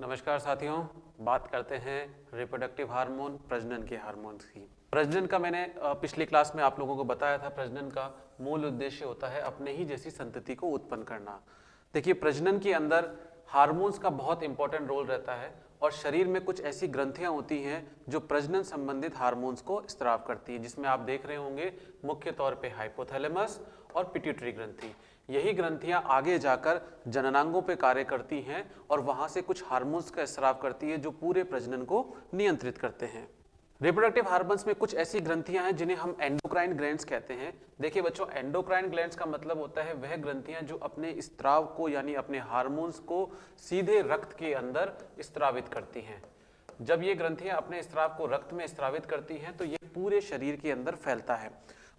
नमस्कार साथियों, बात करते हैं रिप्रोडक्टिव हार्मोन, प्रजनन के हार्मोन्स की। प्रजनन का मैंने पिछली क्लास में आप लोगों को बताया था। प्रजनन का मूल उद्देश्य होता है अपने ही जैसी संतति को उत्पन्न करना। देखिए, प्रजनन के अंदर हार्मोन्स का बहुत इंपॉर्टेंट रोल रहता है और शरीर में कुछ ऐसी ग्रंथियां होती हैं जो प्रजनन संबंधित हार्मोन्स को स्राव करती हैं, जिसमें आप देख रहे होंगे मुख्य तौर पे हाइपोथैलेमस और पिट्यूटरी ग्रंथि। यही ग्रंथियां आगे जाकर जननांगों पे कार्य करती हैं और वहां से कुछ हार्मोन्स का स्राव करती है जो पूरे प्रजनन को नियंत्रित करते हैं। रिप्रोडक्टिव हार्मोन्स में कुछ ऐसी ग्रंथियां हैं जिन्हें हम एंडोक्राइन ग्लैंड्स कहते हैं। देखिए बच्चों, एंडोक्राइन ग्लैंड्स का मतलब होता है वह ग्रंथियां जो अपने स्राव को यानी अपने हार्मोन्स को सीधे रक्त के अंदर स्रावित करती हैं। जब ये ग्रंथियां अपने स्राव को रक्त में स्रावित करती हैं तो ये पूरे शरीर के अंदर फैलता है।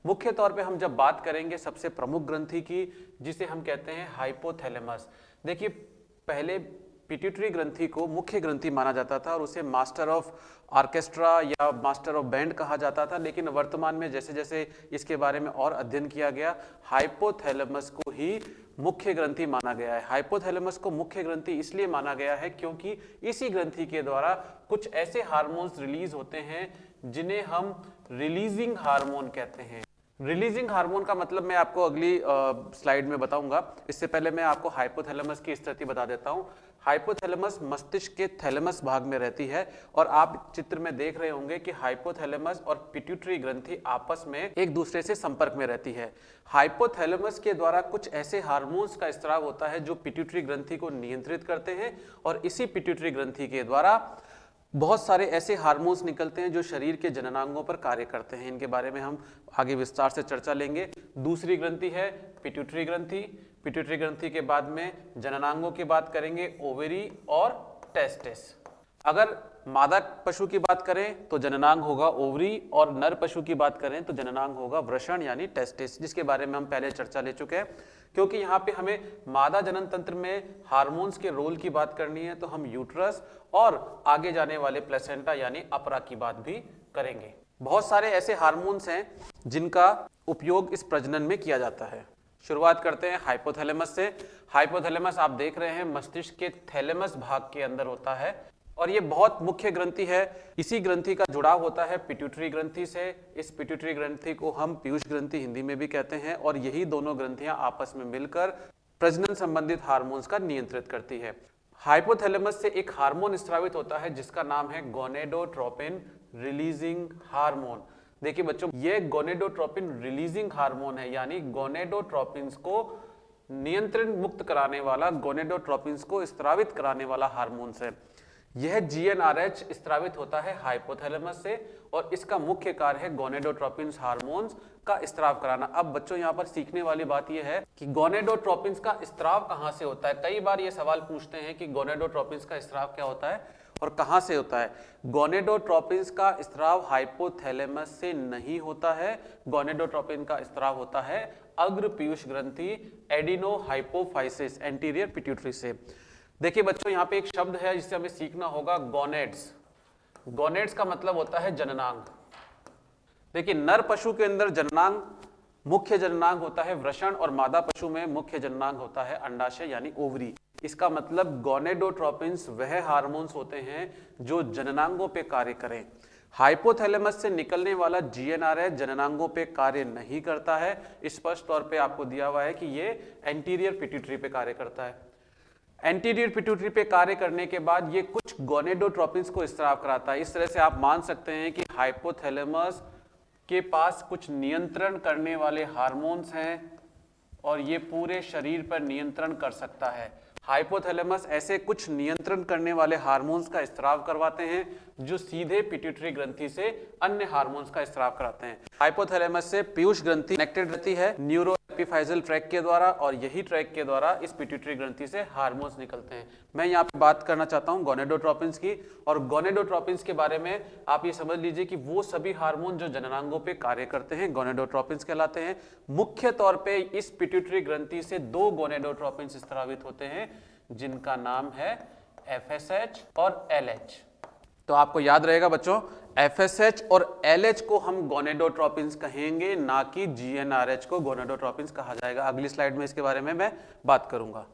मुख्य तौर पे हम जब बात करेंगे सबसे प्रमुख ग्रंथि की, जिसे हम कहते हैं हाइपोथैलेमस। देखिए, पहले पिट्यूटरी ग्रंथि को मुख्य ग्रंथि माना जाता था और उसे मास्टर ऑफ ऑर्केस्ट्रा या मास्टर ऑफ बैंड कहा जाता था, लेकिन वर्तमान में जैसे जैसे इसके बारे में और अध्ययन किया गया, हाइपोथैलेमस को ही मुख्य ग्रंथि माना गया है। हाइपोथैलेमस को मुख्य ग्रंथि इसलिए माना गया है क्योंकि इसी ग्रंथि के द्वारा कुछ ऐसे हार्मोन्स रिलीज होते हैं जिन्हें हम रिलीजिंग हार्मोन कहते हैं। रिलीजिंग हार्मोन का मतलब मैं आपको अगली स्लाइड में बताऊंगा। इससे पहले मैं आपको हाइपोथैलेमस की स्थिति बता देता हूं। हाइपोथैलेमस मस्तिष्क के थैलेमस भाग में रहती है और आप चित्र में देख रहे होंगे कि हाइपोथैलेमस और पिट्यूटरी ग्रंथि आपस में एक दूसरे से संपर्क में रहती है। हाइपोथैलेमस के द्वारा कुछ ऐसे हार्मोन्स का स्राव होता है जो पिट्यूटरी ग्रंथि को नियंत्रित करते हैं और इसी पिट्यूटरी ग्रंथि के द्वारा बहुत सारे ऐसे हार्मोन्स निकलते हैं जो शरीर के जननांगों पर कार्य करते हैं। इनके बारे में हम आगे विस्तार से चर्चा लेंगे। दूसरी ग्रंथि है पिट्यूटरी ग्रंथि। पिट्यूटरी ग्रंथि के बाद में जननांगों की बात करेंगे, ओवेरी और टेस्टिस। अगर मादा पशु की बात करें तो जननांग होगा ओवरी और नर पशु की बात करें तो जननांग होगा वृषण यानी टेस्टिस, जिसके बारे में हम पहले चर्चा ले चुके हैं। क्योंकि यहाँ पे हमें मादा जनन तंत्र में हार्मोन्स के रोल की बात करनी है तो हम यूट्रस और आगे जाने वाले प्लेसेंटा यानी अपरा की बात भी करेंगे। बहुत सारे ऐसे हार्मोन्स हैं जिनका उपयोग इस प्रजनन में किया जाता है। शुरुआत करते हैं हाइपोथैलेमस से। हाइपोथैलेमस आप देख रहे हैं मस्तिष्क के थैलेमस भाग के अंदर होता है और ये बहुत मुख्य ग्रंथि है। इसी ग्रंथि का जुड़ाव होता है पिट्यूटरी ग्रंथि से। इस पिट्यूटरी ग्रंथि को हम पीयूष ग्रंथि हिंदी में भी कहते हैं और यही दोनों ग्रंथियां आपस में मिलकर प्रजनन संबंधित हार्मोन्स का नियंत्रित करती है। हाइपोथैलेमस से एक हार्मोन स्रावित होता है जिसका नाम है गोनेडोट्रोपिन रिलीजिंग हार्मोन। देखिए बच्चों, ये गोनेडोट्रोपिन रिलीजिंग हार्मोन है, यानी गोनेडोट्रोपिन्स को नियंत्रण मुक्त कराने वाला, गोनेडोट्रोपिन्स को स्रावित कराने वाला हार्मोन्स है। यह जीएनआरएच स्रावित होता है हाइपोथैलेमस से और इसका मुख्य कार्य है गोनेडोट्रोपिन्स हार्मोन्स का स्राव कराना। अब बच्चों, यहाँ पर सीखने वाली बात यह है कि गोनेडोट्रोपिन्स का स्राव कहाँ से होता है। कई बार ये सवाल पूछते हैं कि गोनेडोट्रोपिन्स का स्राव क्या होता है और कहाँ से होता है। गोनेडोट्रोपिन्स का स्राव हाइपोथैलेमस से नहीं होता है। गोनेडोट्रोपिन का स्राव होता है अग्र पीयूष ग्रंथि एडिनो हाइपोफाइसिस एंटीरियर पिट्यूटरी से। देखिए बच्चों, यहाँ पे एक शब्द है जिससे हमें सीखना होगा, गोनेड्स। गोनेड्स का मतलब होता है जननांग। देखिए, नर पशु के अंदर जननांग, मुख्य जननांग होता है वृषण और मादा पशु में मुख्य जननांग होता है अंडाशय यानी ओवरी। इसका मतलब गोनेडोट्रोपिन्स वह हार्मोन्स होते हैं जो जननांगों पे कार्य करें। हाइपोथैलेमस से निकलने वाला जीएनआरएच जननांगों पे कार्य नहीं करता है। स्पष्ट तौर पे आपको दिया हुआ है कि ये एंटीरियर पिट्यूटरी पे कार्य करता है। एंटीरियर पिट्यूटरी पे कार्य करने के बाद ये कुछ गोनेडोट्रोपिन्स को स्राव कराता है। इस तरह से आप मान सकते हैं कि हाइपोथैलेमस के पास कुछ नियंत्रण करने वाले हार्मोन्स हैं और ये पूरे शरीर पर नियंत्रण कर सकता है। हाइपोथैलेमस ऐसे कुछ नियंत्रण करने वाले हार्मोन्स का स्राव करवाते हैं जो सीधे पिट्यूटरी ग्रंथि से अन्य हार्मोन्स का स्राव कराते हैं। हाइपोथैलेमस से पीयूष ग्रंथि कनेक्टेड रहती है न्यूरो एपिफाइजल ट्रैक के द्वारा और यही ट्रैक के द्वारा इस पिट्यूटरी ग्रंथि से हार्मोन्स निकलते हैं। मैं यहाँ पे बात करना चाहता हूँ गोनेडोट्रोपिन्स की, और गोनेडोट्रोपिन्स के बारे में आप ये समझ लीजिए कि वो सभी हार्मोन जो जननांगों पे कार्य करते हैं गोनेडोट्रोपिन्स कहलाते हैं। मुख्य तौर पे इस पिट्यूटरी ग्रंथि से दो गोनेडोट्रोपिन्स स्रावित होते हैं जिनका नाम है FSH और LH। तो आपको याद रहेगा बच्चों, FSH और LH को हम गोनेडोट्रोपिन्स कहेंगे, ना कि GnRH को गोनेडोट्रोपिन्स कहा जाएगा। अगली स्लाइड में इसके बारे में मैं बात करूंगा।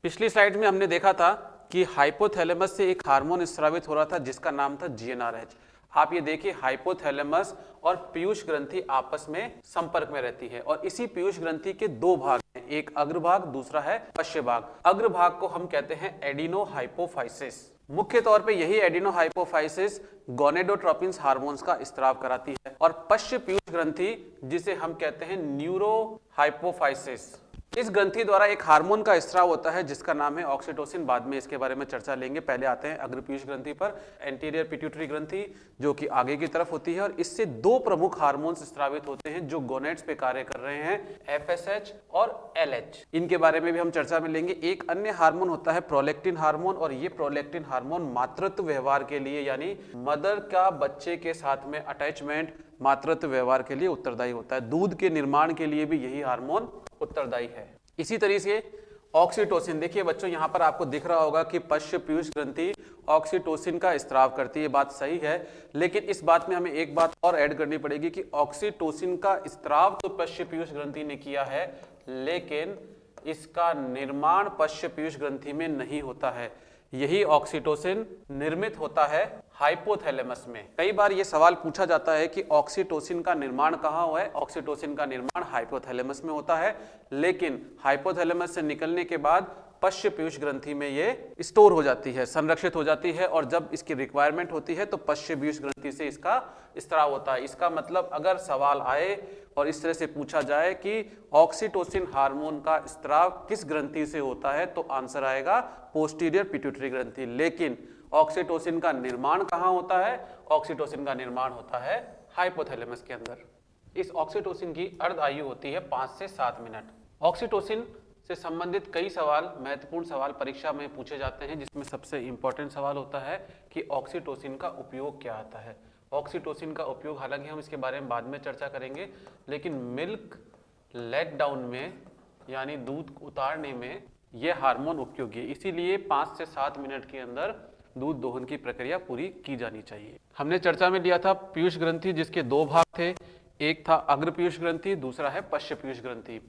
पिछली स्लाइड में हमने देखा था कि हाइपोथैलेमस से एक हार्मोन स्रावित हो रहा था जिसका नाम था GnRH। आप ये देखिए, हाइपोथैलेमस और पीयूष ग्रंथि आपस में संपर्क में रहती है और इसी पीयूष ग्रंथि के दो भाग हैं, एक अग्रभाग, दूसरा है पश्च भाग। अग्रभाग को हम कहते हैं एडिनोहाइपोफाइसिस। मुख्य तौर पे यही एडिनोहाइपोफाइसिस गोनेडोट्रोपिन्स हार्मोन्स का स्त्राव कराती है। और पश्च पीयूष ग्रंथि जिसे हम कहते हैं न्यूरोहाइपोफाइसिस, इस ग्रंथि द्वारा एक हार्मोन का स्राव होता है जिसका नाम है ऑक्सीटोसिन। बाद में इसके बारे में चर्चा लेंगे। पहले आते हैं अग्र पीयूष ग्रंथि पर, एंटीरियर पिट्यूटरी ग्रंथि जो कि आगे की तरफ होती है और इससे दो प्रमुख हार्मोन्स स्रावित होते हैं जो गोनेड्स पे कार्य कर रहे हैं, FSH और LH। इनके बारे में भी हम चर्चा में लेंगे। एक अन्य हार्मोन होता है प्रोलेक्टिन हार्मोन और ये प्रोलेक्टिन हार्मोन मातृत्व व्यवहार के लिए, यानी मदर का बच्चे के साथ में अटैचमेंट, मातृत्व व्यवहार के लिए उत्तरदायी होता है। दूध के निर्माण के लिए भी यही हार्मोन उत्तरदायी है। इसी तरीके से ऑक्सीटोसिन, देखिए बच्चों यहां पर आपको दिख रहा होगा कि पश्च पीयूष ग्रंथि ऑक्सीटोसिन का स्त्राव करती है, बात सही है। लेकिन इस बात में हमें एक बात और ऐड करनी पड़ेगी कि ऑक्सीटोसिन का स्त्राव तो पश्च पीयूष ग्रंथि ने किया है, लेकिन इसका निर्माण पश्च पीयूष ग्रंथि में नहीं होता है। यही ऑक्सीटोसिन निर्मित होता है हाइपोथैलेमस में। कई बार यह सवाल पूछा जाता है कि ऑक्सीटोसिन का निर्माण कहाँ हुआ है। ऑक्सीटोसिन का निर्माण हाइपोथैलेमस में होता है, लेकिन हाइपोथैलेमस से निकलने के बाद पश्च पीयूष ग्रंथि में ये स्टोर हो जाती है, संरक्षित हो जाती है और जब इसकी रिक्वायरमेंट होती है तो पश्च पीयूष ग्रंथि से इसका स्त्राव होता है। इसका मतलब अगर सवाल आए और इस तरह से पूछा जाए कि ऑक्सीटोसिन हार्मोन का स्त्राव किस ग्रंथि से होता है, तो आंसर आएगा पोस्टीरियर पिट्यूटरी ग्रंथि। लेकिन ऑक्सीटोसिन का निर्माण कहाँ होता है? ऑक्सीटोसिन का निर्माण होता है हाइपोथैलेमस के अंदर। इस ऑक्सीटोसिन की अर्ध आयु होती है 5 से 7 मिनट। ऑक्सीटोसिन से संबंधित कई सवाल, महत्वपूर्ण सवाल परीक्षा में पूछे जाते हैं, जिसमें सबसे इंपॉर्टेंट सवाल होता है कि ऑक्सीटोसिन का उपयोग क्या आता है। ऑक्सीटोसिन का उपयोग, हालांकि हम इसके बारे में बाद में चर्चा करेंगे, लेकिन मिल्क लेट डाउन में यानी दूध उतारने में यह हार्मोन उपयोगी है। इसीलिए 5 से 7 मिनट के अंदर दूध दोहन की प्रक्रिया पूरी की जानी चाहिए। हमने चर्चा में लिया था पीयूष ग्रंथि जिसके दो भाग थे, एक था अग्र पीयूष ग्रंथि, दूसरा है पश्च पीयूष ग्रंथि।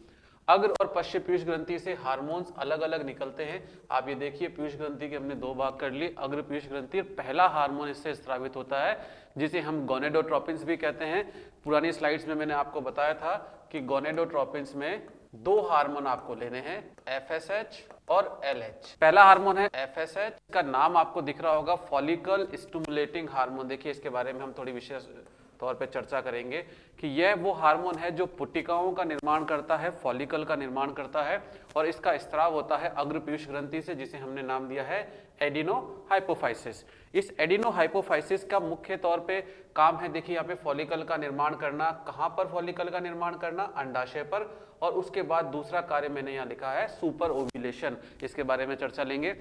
अग्र और पश्च पीयूष ग्रंथि से हार्मोन्स अलग अलग निकलते हैं। आप ये देखिए, पीयूष ग्रंथि के हमने दो भाग कर लिए। अग्र पीयूष ग्रंथि, पहला हार्मोन इससे स्रावित होता है जिसे हम गोनेडोट्रोपिन्स भी कहते हैं। पुरानी स्लाइड्स में मैंने आपको बताया था कि गोनेडोट्रोपिन्स में दो हार्मोन आपको लेने हैं, FSH और LH। पहला हार्मोन है FSH, का नाम आपको दिख रहा होगा फॉलिकल स्टिमुलेटिंग हार्मोन। देखिए इसके बारे में हम थोड़ी विशेष तौर पे चर्चा करेंगे कि यह वो हार्मोन है जो पुट्टिकाओं का निर्माण करता है, फॉलिकल का निर्माण करता है और इसका स्त्राव होता है अग्र पीयूष ग्रंथि से, जिसे हमने नाम दिया है एडिनोहाइपोफाइसिस। इस एडिनोहाइपोफाइसिस का मुख्य तौर पे काम है, देखिए यहाँ पे फॉलिकल का निर्माण करना। कहाँ पर फॉलिकल का निर्माण करना? अंडाशय पर। और उसके बाद दूसरा कार्य मैंने यहाँ लिखा है सुपर ओव्यूलेशन। इसके बारे में चर्चा लेंगे।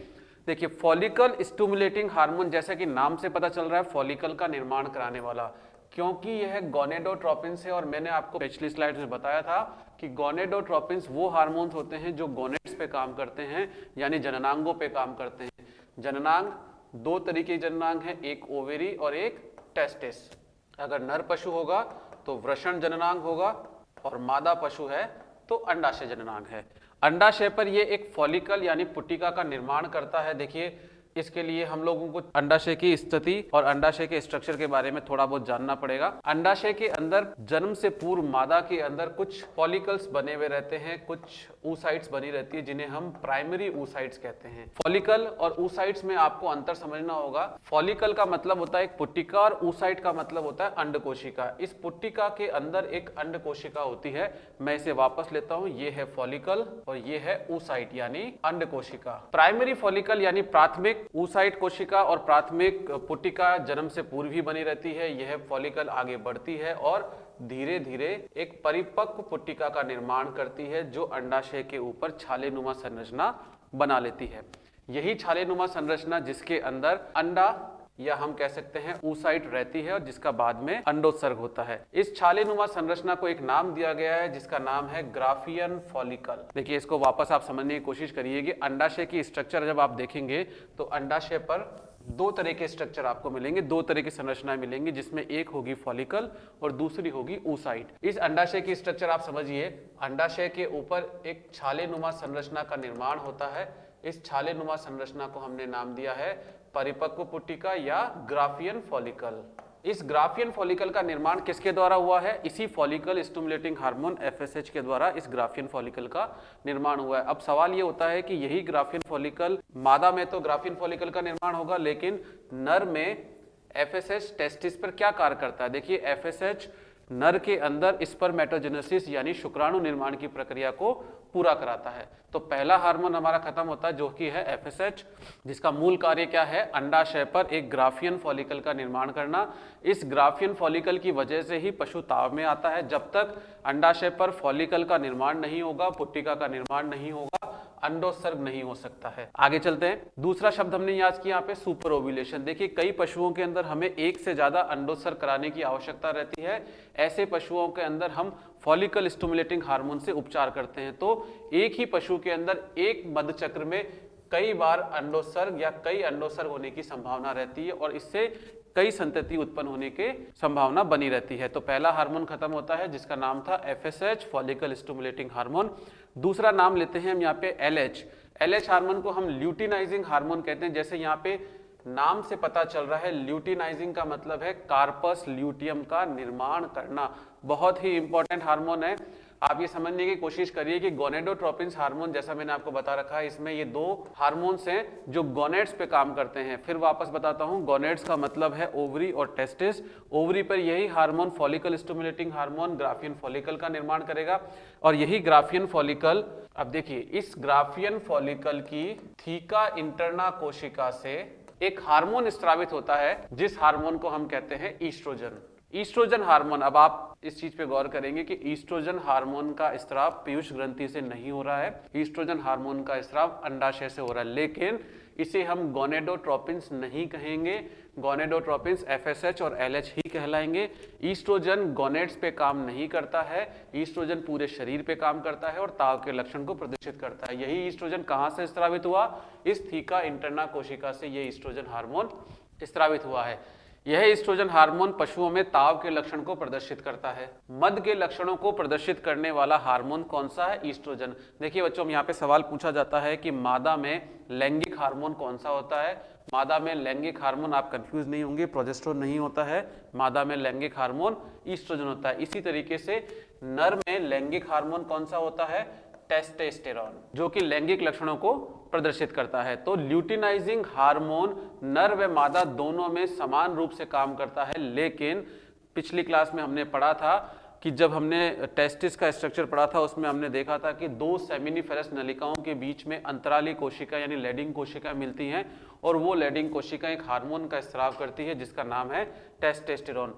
देखिए फॉलिकल स्टिमुलेटिंग हार्मोन, जैसा कि नाम से पता चल रहा है, फॉलिकल का निर्माण कराने वाला, क्योंकि यह गोनेडोट्रोपिन्स है। और मैंने आपको पिछली स्लाइड में बताया था कि गोनेडोट्रोपिन्स वो हार्मोन्स होते हैं जो गोनेड्स पे काम करते हैं, यानी जननांगों पे काम करते हैं। जननांग, दो तरीके के जननांग हैं, एक ओवेरी और एक टेस्टिस। अगर नर पशु होगा तो वृषण जननांग होगा और मादा पशु है तो अंडाशय जननांग है। अंडाशय पर यह एक फॉलिकल यानी पुट्टिका का निर्माण करता है। देखिए इसके लिए हम लोगों को अंडाशय की स्थिति और अंडाशय के स्ट्रक्चर के बारे में थोड़ा बहुत जानना पड़ेगा। अंडाशय के अंदर जन्म से पूर्व मादा के अंदर कुछ फॉलिकल्स बने हुए रहते हैं, कुछ oocytes बनी रहती है, जिन्हें हम प्राइमरी oocytes कहते हैं। फॉलिकल और oocytes में आपको अंतर समझना होगा। फॉलिकल का मतलब होता है एक पुट्टिका और oocyte का मतलब होता है अंडकोशिका। इस पुट्टिका के अंदर एक अंडकोशिका होती है। मैं इसे वापस लेता हूं, ये है फॉलिकल और ये है oocyte यानी अंडकोशिका। प्राइमरी फॉलिकल यानी प्राथमिक oocyte कोशिका और प्राथमिक पुट्टिका जन्म से पूर्व ही बनी रहती है। यह फॉलिकल आगे बढ़ती है और धीरे धीरे एक परिपक्व पुट्टिका का निर्माण करती है जो अंडाशय के ऊपर छालेनुमा संरचना बना लेती है। यही छालेनुमा संरचना जिसके अंदर अंडा या हम कह सकते हैं oocyte रहती है और जिसका बाद में अंडोत्सर्ग होता है। इस छालेनुमा संरचना को एक नाम दिया गया है जिसका नाम है ग्राफियन फॉलिकल। देखिए इसको वापस आप समझने की कोशिश करिएगा। अंडाशय की स्ट्रक्चर जब आप देखेंगे तो अंडाशय पर दो तरह के स्ट्रक्चर आपको मिलेंगे, दो तरह की संरचनाएं मिलेंगी, जिसमें एक होगी फॉलिकल और दूसरी होगी oocyte। इस अंडाशय की स्ट्रक्चर आप समझिए, अंडाशय के ऊपर एक छालेनुमा संरचना का निर्माण होता है। इस छालेनुमा संरचना को हमने नाम दिया है परिपक्व पुटिका या ग्राफियन फॉलिकल। इस ग्राफियन फॉलिकल का निर्माण किसके द्वारा हुआ है? इसी फॉलिकल स्टिमुलेटिंग हार्मोन FSH के द्वारा इस ग्राफियन फॉलिकल का निर्माण हुआ है। अब सवाल ये होता है कि यही ग्राफियन फॉलिकल, मादा में तो ग्राफियन फॉलिकल का निर्माण होगा, लेकिन नर में FSH टेस्टिस पर क्या कार्य करता है? देखिए FSH नर के अंदर स्पर्मेटोजेनेसिस यानी शुक्राणु निर्माण की प्रक्रिया को पूरा कराता है। तो पहला हार्मोन हमारा खत्म होता है जो कि है FSH, जिसका मूल कार्य क्या है? अंडाशय पर एक ग्राफियन फॉलिकल का निर्माण करना। इस ग्राफियन फॉलिकल की वजह से ही पशु ताव में आता है। जब तक अंडाशय पर फॉलिकल का निर्माण नहीं होगा, पुट्टिका का निर्माण नहीं होगा, अंडोत्सर्ग नहीं हो सकता है। आगे चलते हैं। दूसरा शब्द हमने याद किया यहाँ पे सुपर ओव्यूलेशन। देखिए कई पशुओं के अंदर हमें एक से ज्यादा अंडोत्सर्ग कराने की आवश्यकता रहती है। ऐसे पशुओं के अंदर हम फॉलिकल स्टिमुलेटिंग हार्मोन से उपचार करते हैं। तो एक ही पशु के अंदर एक मध्यचक्र में कई बार अंडोत्सर्ग या कई अंडोत्सर्ग होने की संभावना रहती है और इससे कई संतति उत्पन्न होने की संभावना बनी रहती है। तो पहला हार्मोन खत्म होता है जिसका नाम था FSH, फॉलिकल स्टिमुलेटिंग हार्मोन। दूसरा नाम लेते हैं हम यहाँ पे LH। LH हार्मोन को हम ल्यूटिनाइजिंग हार्मोन कहते हैं। जैसे यहाँ पे नाम से पता चल रहा है, ल्यूटिनाइजिंग का मतलब है कार्पस ल्यूटियम का निर्माण करना। बहुत ही इंपॉर्टेंट हार्मोन है। आप ये समझने की कोशिश करिए कि गोनेडोट्रोपिन हार्मोन, जैसा मैंने आपको बता रखा है, इसमें ये दो हार्मोन्स हैं जो गोनेड्स पे काम करते हैं। फिर वापस बताता हूं, गोनेड्स का मतलब है ओवरी और टेस्टिस। ओवरी पर यही hormone follicle stimulating hormone Graafian follicle का निर्माण करेगा और यही ग्राफियन फॉलिकल, अब देखिए इस ग्राफियन फॉलिकल की थीका इंटरना कोशिका से एक हार्मोन स्रावित होता है जिस हार्मोन को हम कहते हैं ईस्ट्रोजन। ईस्ट्रोजन हार्मोन, अब आप इस चीज पे गौर करेंगे कि ईस्ट्रोजन हार्मोन का स्राव पीयूष ग्रंथि से नहीं हो रहा है, ईस्ट्रोजन हार्मोन का स्राव अंडाशय से हो रहा है, लेकिन इसे हम गोनेडोट्रोपिन्स नहीं कहेंगे। गोनेडोट्रोपिन्स FSH और LH ही कहलाएंगे। ईस्ट्रोजन गोनेड्स पे काम नहीं करता है, ईस्ट्रोजन पूरे शरीर पे काम करता है और ताव के लक्षण को प्रदर्शित करता है। यही ईस्ट्रोजन कहां से स्रावित हुआ? इस थीका इंटरना कोशिका से ये ईस्ट्रोजन हार्मोन स्रावित हुआ है। यह ईस्ट्रोजन हार्मोन पशुओं में ताव के लक्षण को प्रदर्शित करता है। मद के लक्षणों को प्रदर्शित करने वाला हार्मोन कौन सा है? ईस्ट्रोजन। देखिए बच्चों, यहाँ पे सवाल पूछा जाता है कि मादा में लैंगिक हार्मोन कौन सा होता है? मादा में लैंगिक हार्मोन, आप कंफ्यूज नहीं होंगे, प्रोजेस्टेरोन नहीं होता है। मादा में लैंगिक हार्मोन ईस्ट्रोजन होता है। इसी तरीके से नर में लैंगिक हार्मोन कौन सा होता है? टेस्टोस्टेरोन, जो कि लैंगिक लक्षणों को प्रदर्शित करता है। तो ल्यूटिनाइजिंग हार्मोन नर व मादा दोनों में समान रूप से काम करता है, लेकिन पिछली क्लास में हमने पढ़ा था कि जब हमने टेस्टिस का स्ट्रक्चर पढ़ा था उसमें हमने देखा था कि दो सेमिनिफेरस नलिकाओं के बीच में अंतराली कोशिका यानी लैडिंग कोशिका मिलती हैं और वो लैडिंग कोशिका एक हार्मोन का स्राव करती है जिसका नाम है टेस्टोस्टेरोन।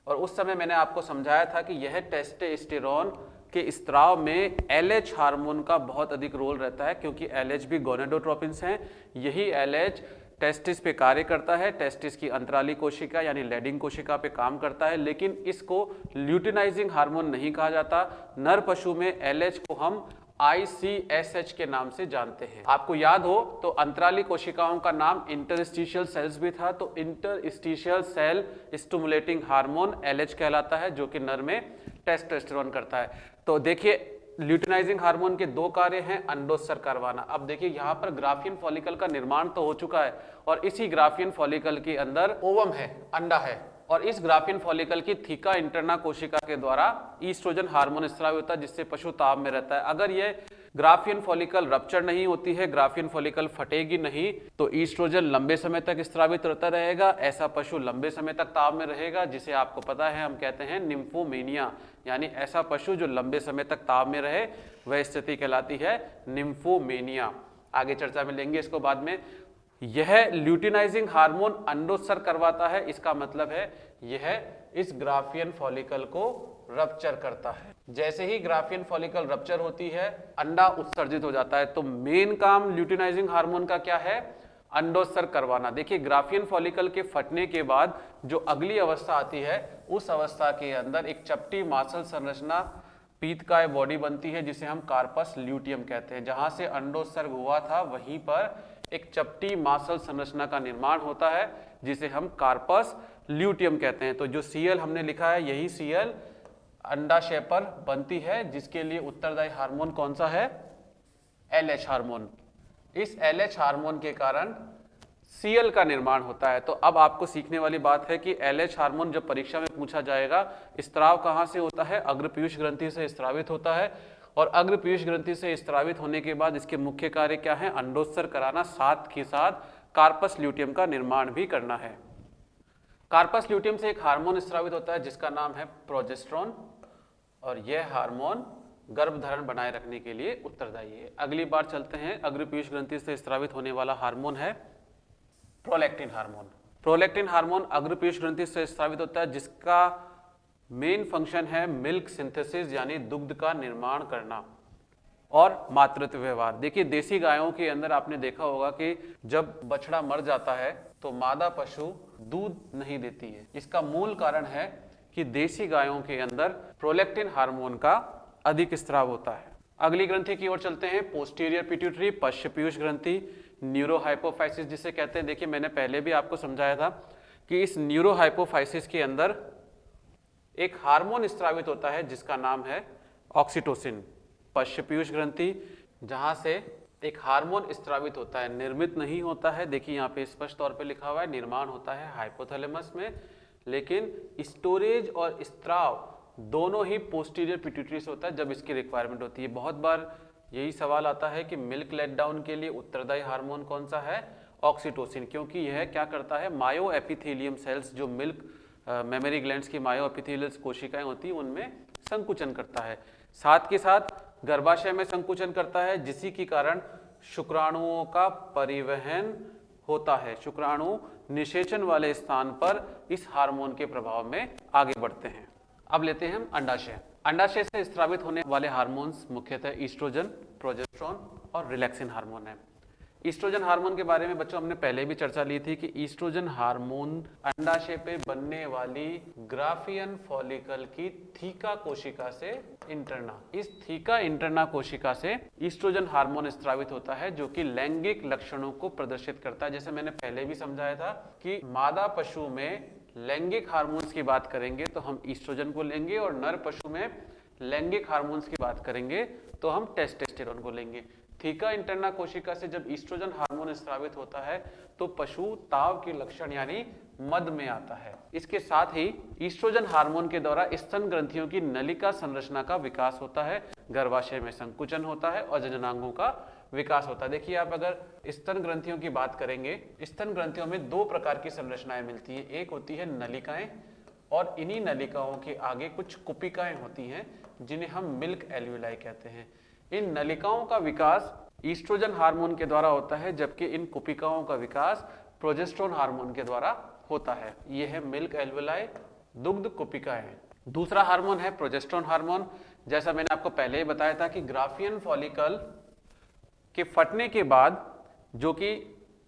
और उस समय मैंने आपको समझाया था कि यह टेस्टोस्टेरोन के स्त्राव में LH हार्मोन का बहुत अधिक रोल रहता है, क्योंकि LH भी गोनेडोट्रोपिन्स हैं। यही LH टेस्टिस पे कार्य करता है, टेस्टिस की अंतराली कोशिका यानी लैडिंग कोशिका पे काम करता है, लेकिन इसको ल्यूटिनाइजिंग हार्मोन नहीं कहा जाता। नर पशु में LH को हम ICSH के नाम से जानते हैं। आपको याद हो तो अंतराली कोशिकाओं का नाम इंटरस्टिशियल सेल्स भी था, तो interstitial cell stimulating hormone LH कहलाता है, जो कि नर में टेस्टोस्टेरोन करता है। तो देखिए ल्यूटिनाइजिंग हार्मोन के दो कार्य हैं, अंडोत्सर्ग करवाना। अब देखिए यहाँ पर ग्राफियन फॉलिकल का निर्माण तो हो चुका है और इसी ग्राफियन फॉलिकल के अंदर ओवम है, अंडा है, और इस ग्राफियन फॉलिकल की थीका इंटरना कोशिका के द्वारा ईस्ट्रोजन हार्मोन स्राव होता है जिससे पशु ताव में रहता है। अगर ये ग्राफियन फॉलिकल रप्चर नहीं होती है, ग्राफियन फॉलिकल फटेगी नहीं, तो ईस्ट्रोजन लंबे समय तक स्रावित रहता रहेगा। ऐसा पशु लंबे समय तक ताव में रहेगा, जिसे आपको पता है हम कहते हैं निम्फोमेनिया, यानी ऐसा पशु जो लंबे समय तक ताव में रहे वह स्थिति कहलाती है निम्फोमेनिया। आगे चर्चा में लेंगे इसको बाद में। यह ल्यूटिनाइजिंग हार्मोन अंडोत्सर्ग करवाता है, इसका मतलब है यह इस ग्राफियन फॉलिकल को रप्चर करता है। जैसे ही ग्राफियन फॉलिकल रप्चर होती है अंडा उत्सर्जित हो जाता है। तो मेन काम ल्यूटिनाइजिंग हार्मोन का क्या है? अंडोत्सर्ग करवाना। देखिए ग्राफियन फॉलिकल के फटने के बाद जो अगली अवस्था आती है उस अवस्था के अंदर एक चपटी मासल संरचना पीतकाय बॉडी बनती है जिसे हम कार्पस ल्यूटियम कहते हैं। जहां से अंडोत्सर्ग हुआ था वहीं पर एक चपटी मासल संरचना का निर्माण होता है जिसे हम कार्पस ल्यूटियम कहते हैं। तो जो Cl हमने लिखा है यही Cl अंडाशय पर बनती है, जिसके लिए उत्तरदायी हार्मोन कौन सा है? LH hormone. इस LH हार्मोन के कारण Cl का निर्माण होता है। तो अब आपको सीखने वाली बात है कि LH हार्मोन जब परीक्षा में पूछा जाएगा, स्त्राव कहाँ से होता है? अग्रपीयूष ग्रंथि से स्त्रावित होता है, और अग्रपीयूष ग्रंथि से स्त्रावित होने के बाद इसके मुख्य कार्य क्या है? अंडोत्सर्ग कराना, साथ के साथ कार्पस ल्यूटियम का निर्माण भी करना है। कार्पस ल्यूटियम से एक हार्मोन स्रावित होता है जिसका नाम है प्रोजेस्टेरोन, और यह हार्मोन गर्भधारण बनाए रखने के लिए उत्तरदायी है। अगली बार चलते हैं, अग्रपीयूष ग्रंथि से स्रावित होने वाला हार्मोन है प्रोलैक्टिन हार्मोन। प्रोलैक्टिन हार्मोन अग्रपीयूष ग्रंथि से स्रावित होता है जिसका मेन फंक्शन है मिल्क सिंथेसिस, यानी दुग्ध का निर्माण करना और मातृत्व व्यवहार। देखिए देसी गायों के अंदर आपने देखा होगा कि जब बछड़ा मर जाता है तो मादा पशु दूध नहीं देती है। इसका मूल कारण है कि देसी गायों के अंदर प्रोलैक्टिन हार्मोन का अधिक स्राव होता है। अगली ग्रंथि की ओर चलते हैं, पोस्टीरियर पिट्यूटरी, पश्च पीयूष ग्रंथि, न्यूरोहाइपोफाइसिस जिसे कहते हैं। देखिए मैंने पहले भी आपको समझाया था कि इस न्यूरोहाइपोफाइसिस के अंदर एक हार्मोन स्रावित होता है जिसका नाम है ऑक्सीटोसिन। पश्च पीयूष ग्रंथि, जहां से एक हार्मोन स्रावित होता है, निर्मित नहीं होता है। देखिए यहाँ पे स्पष्ट तौर पे लिखा हुआ है, निर्माण होता है हाइपोथैलेमस में, लेकिन स्टोरेज और स्त्राव दोनों ही पोस्टीरियर पिट्यूटरी से होता है जब इसकी रिक्वायरमेंट होती है। बहुत बार यही सवाल आता है कि मिल्क लेट डाउन के लिए उत्तरदायी हार्मोन कौन सा है? ऑक्सीटोसिन, क्योंकि यह क्या करता है? मायो एपिथेलियम सेल्स, जो मिल्क मेमोरी ग्लैंड्स की मायो एपिथेलियल कोशिकाएं होती हैं उनमें संकुचन करता है, साथ के साथ गर्भाशय में संकुचन करता है, जिसी के कारण शुक्राणुओं का परिवहन होता है। शुक्राणु निषेचन वाले स्थान पर इस हार्मोन के प्रभाव में आगे बढ़ते हैं। अब लेते हैं हम अंडाशय। अंडाशय से स्रावित होने वाले हार्मोन्स मुख्यतः ईस्ट्रोजन, प्रोजेस्टेरोन और रिलैक्सिन हार्मोन है। ईस्ट्रोजन हार्मोन के बारे में बच्चों हमने पहले भी चर्चा ली थी कि ईस्ट्रोजन हार्मोन अंडाशय पे बनने वाली ग्राफियन फॉलिकल की थीका कोशिका से इंटरना, इस थीका इंटरना कोशिका से ईस्ट्रोजन हार्मोन स्रावित होता है जो कि लैंगिक लक्षणों को प्रदर्शित करता है। जैसे मैंने पहले भी समझाया था कि मादा पशु में लैंगिक हार्मोन्स की बात करेंगे तो हम ईस्ट्रोजन को लेंगे, और नर पशु में लैंगिक हार्मोन्स की बात करेंगे तो हम टेस्टोस्टेरोन को लेंगे। थीका इंटरना कोशिका से जब ईस्ट्रोजन हार्मोन स्रावित होता है तो पशु ताव के लक्षण यानी मद में आता है। इसके साथ ही ईस्ट्रोजन हार्मोन के द्वारा स्तन ग्रंथियों की नलिका संरचना का विकास होता है, गर्भाशय में संकुचन होता है और जननांगों का विकास होता है। देखिए आप अगर स्तन ग्रंथियों की बात करेंगे, स्तन ग्रंथियों में दो प्रकार की संरचनाएं मिलती है। एक होती है नलिकाएं, और इन्हीं नलिकाओं के आगे कुछ कुपिकाएं होती हैं जिन्हें हम मिल्क एल्विलाई कहते हैं। इन नलिकाओं का विकास ईस्ट्रोजन हार्मोन के द्वारा होता है, जबकि इन कुपिकाओं का विकास प्रोजेस्टेरोन हार्मोन के द्वारा होता है। यह है मिल्क एल्विलाई, दुग्ध कुपिकाएं। दूसरा हार्मोन है प्रोजेस्टेरोन हार्मोन। जैसा मैंने आपको पहले ही बताया था कि ग्राफियन फॉलिकल के फटने के बाद, जो कि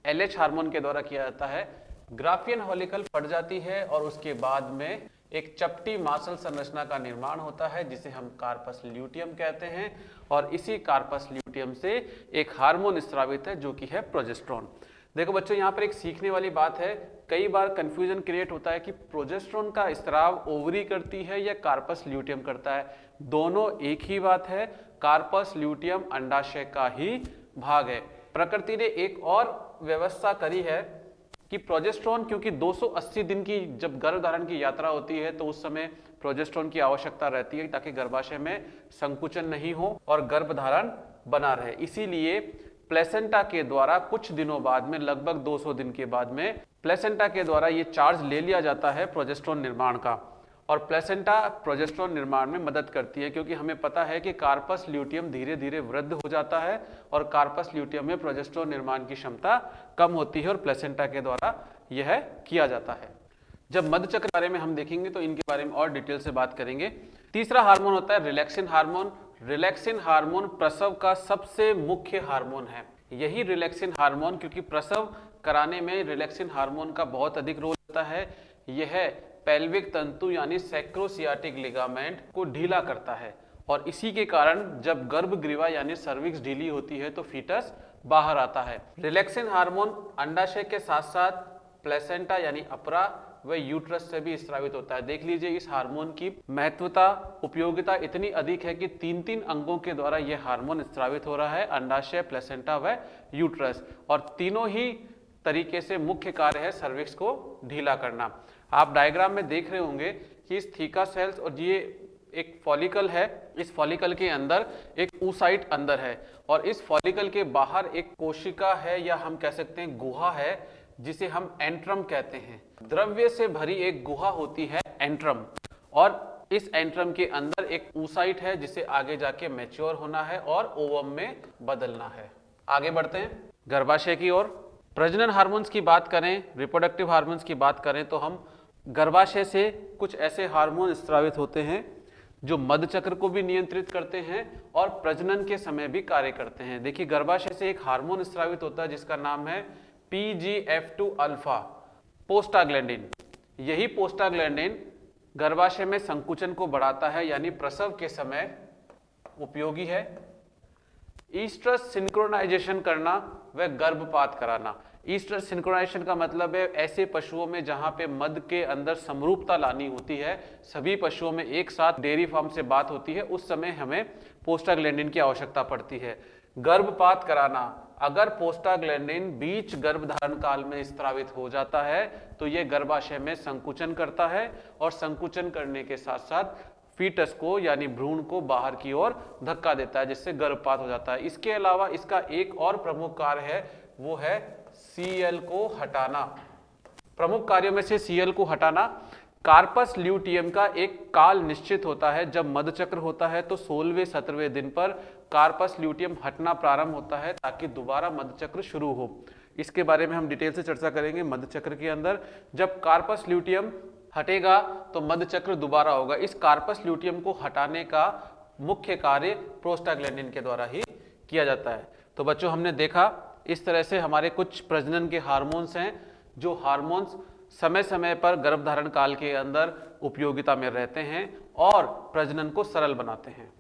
LH हार्मोन के द्वारा किया जाता है, ग्राफियन फॉलिकल फट जाती है और उसके बाद में एक चपटी मासल संरचना का निर्माण होता है जिसे हम कार्पस ल्यूटियम कहते हैं, और इसी कार्पस ल्यूटियम से एक हार्मोन स्रावित है जो कि है प्रोजेस्टेरोन। देखो बच्चों यहाँ पर एक सीखने वाली बात है, कई बार कंफ्यूजन क्रिएट होता है कि प्रोजेस्टेरोन का स्राव ओवरी करती है या कार्पस ल्यूटियम करता है। दोनों एक ही बात है, कार्पस ल्यूटियम अंडाशय का ही भाग है। प्रकृति ने एक और व्यवस्था करी है कि प्रोजेस्टेरोन, क्योंकि 280 दिन की जब गर्भधारण की यात्रा होती है तो उस समय प्रोजेस्टेरोन की आवश्यकता रहती है ताकि गर्भाशय में संकुचन नहीं हो और गर्भधारण बना रहे। इसीलिए प्लेसेंटा के द्वारा कुछ दिनों बाद में, लगभग 200 दिन के बाद में, प्लेसेंटा के द्वारा ये चार्ज ले लिया जाता है प्रोजेस्टेरोन निर्माण का, और प्लेसेंटा प्रोजेस्टेरोन निर्माण में मदद करती है, क्योंकि हमें पता है कि कार्पस ल्यूटियम धीरे धीरे वृद्ध हो जाता है और कार्पस ल्यूटियम में प्रोजेस्टेरोन निर्माण की क्षमता कम होती है और प्लेसेंटा के द्वारा यह किया जाता है। जब मध्यचक्र के बारे में हम देखेंगे तो इनके बारे में और डिटेल से बात करेंगे। तीसरा हार्मोन होता है रिलैक्सिन हार्मोन। रिलैक्सिन हार्मोन प्रसव का सबसे मुख्य हार्मोन है। यही रिलैक्सिन हार्मोन, क्योंकि प्रसव कराने में रिलैक्सिन हार्मोन का बहुत अधिक रोल होता है, यह पेल्विक तंतु यानी सैक्रोसियाटिक लिगामेंट को ढीला करता है, और इसी के कारण जब गर्भग्रीवा यानी सर्विक्स ढीली होती है तो फीटस बाहर आता है। रिलैक्सिन हार्मोन अंडाशय के साथ साथ प्लेसेंटा यानी अपरा व यूट्रस से भी स्रावित होता है। देख लीजिए इस हार्मोन की महत्वता, उपयोगिता इतनी अधिक है कि 3-3 अंगों के द्वारा यह हार्मोन स्रावित हो रहा है, अंडाशय, प्लेसेंटा व यूट्रस, और तीनों ही तरीके से मुख्य कार्य है सर्विक्स को ढीला करना। आप डायग्राम में देख रहे होंगे कि इस थीका सेल्स और ये एक फॉलिकल है, इस फॉलिकल के अंदर एक oocyte अंदर है और इस फॉलिकल के बाहर एक कोशिका है या हम कह सकते हैं गुहा है जिसे हम एंट्रम कहते हैं। द्रव्य से भरी एक गुहा होती है एंट्रम, और इस एंट्रम के अंदर एक oocyte है जिसे आगे जाके मैच्योर होना है और ओवम में बदलना है। आगे बढ़ते हैं गर्भाशय की ओर। प्रजनन हार्मोन्स की बात करें, रिप्रोडक्टिव हार्मोन्स की बात करें तो हम गर्भाशय से कुछ ऐसे हार्मोन स्रावित होते हैं जो मधुचक्र को भी नियंत्रित करते हैं और प्रजनन के समय भी कार्य करते हैं। देखिए गर्भाशय से एक हार्मोन स्रावित होता है जिसका नाम है PGF2 अल्फा, पोस्टाग्लैंडिन। यही पोस्टाग्लैंडिन गर्भाशय में संकुचन को बढ़ाता है यानी प्रसव के समय उपयोगी है। ईस्ट्रस सिंक्रोनाइजेशन करना व गर्भपात कराना। ईस्ट्रस सिंक्रोनाइजेशन का मतलब है ऐसे पशुओं में जहां पे मध के अंदर समरूपता लानी होती है, सभी पशुओं में एक साथ डेयरी फार्म से बात होती है, उस समय हमें पोस्टाग्लैंडिन की आवश्यकता पड़ती है। गर्भपात कराना, अगर पोस्टाग्लैंडिन बीच गर्भधारण काल में स्रावित हो जाता है तो यह गर्भाशय में संकुचन करता है और संकुचन करने के साथ साथ फीटस को यानी भ्रूण को बाहर की ओर धक्का देता है जिससे गर्भपात हो जाता है। इसके अलावा इसका एक और प्रमुख कार्य है, वो है Cl को हटाना। प्रमुख कार्यों में से Cl को हटाना। कार्पस ल्यूटियम का एक काल निश्चित होता है, जब मधुचक्र होता है तो 16वें 17वें दिन पर कार्पस ल्यूटियम हटना प्रारंभ होता है ताकि दोबारा मधुचक्र शुरू हो। इसके बारे में हम डिटेल से चर्चा करेंगे। मधुचक्र के अंदर जब कार्पस ल्यूटियम हटेगा तो मधुचक्र दोबारा होगा। इस कार्पस ल्यूटियम को हटाने का मुख्य कार्य प्रोस्टाग्लैंडिन के द्वारा ही किया जाता है। तो बच्चों हमने देखा इस तरह से हमारे कुछ प्रजनन के हार्मोन्स हैं जो हार्मोन्स समय समय पर गर्भधारण काल के अंदर उपयोगिता में रहते हैं और प्रजनन को सरल बनाते हैं।